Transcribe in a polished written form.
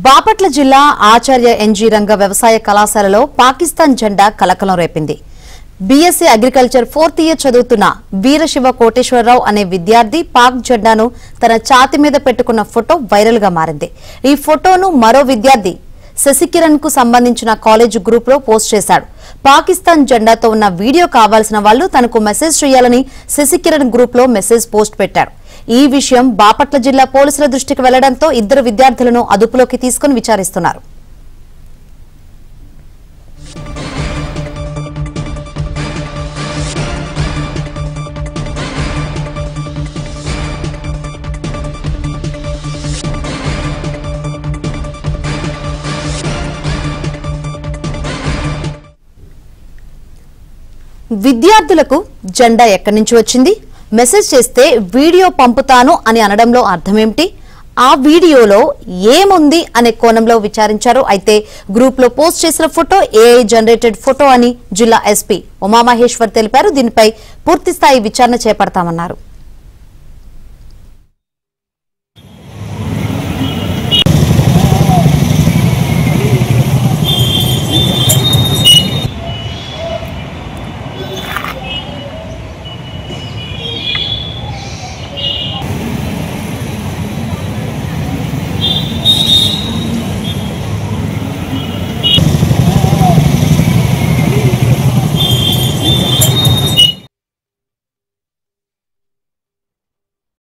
బాపట్ల జిల్లా ఆచార్య ఎన్జీ రంగ వ్యవసాయ కళాశాలలో పాకిస్తాన్ జెండా కలకలం రేపింది. బీఎస్సీ అగ్రికల్చర్ 4th ఇయర్ చదువుతున్న వీరశివ కోటేశ్వరరావు అనే విద్యార్థి పాక్ జెండాను తన ఛాతీ మీద పెట్టుకున్న ఫోటో వైరల్ గా మారింది. ఈ ఫోటోను మరో విద్యార్థి శశికిరణ్ కు సంబంధించిన కాలేజ్ గ్రూప్ లో పోస్ట్ చేశాడు. పాకిస్తాన్ జెండాతో ఉన్న వీడియో కావాల్సిన వాళ్లు తనకు మెసేజ్ చేయాలని శశికిరణ్ గ్రూప్ లో మెసేజ్ పోస్ట్ పెట్టాడు. ఈ విషయం బాపట్ల జిల్లా పోలీసుల దృష్టికి వెళ్లడంతో ఇద్దరు విద్యార్థులను అదుపులోకి తీసుకుని విచారిస్తున్నారు. విద్యార్థులకు జెండా ఎక్కడి నుంచి వచ్చింది, మెసేజ్ చేస్తే వీడియో పంపుతాను అని అనడంలో అర్థమేమిటి, ఆ వీడియోలో ఏముంది అనే కోణంలో విచారించారు. అయితే గ్రూప్ లో పోస్ట్ చేసిన ఫోటో ఏఐ జనరేటెడ్ ఫోటో అని జిల్లా ఎస్పీ ఉమామహేశ్వర్ తెలిపారు. దీనిపై పూర్తిస్థాయి విచారణ చేపడతామన్నారు.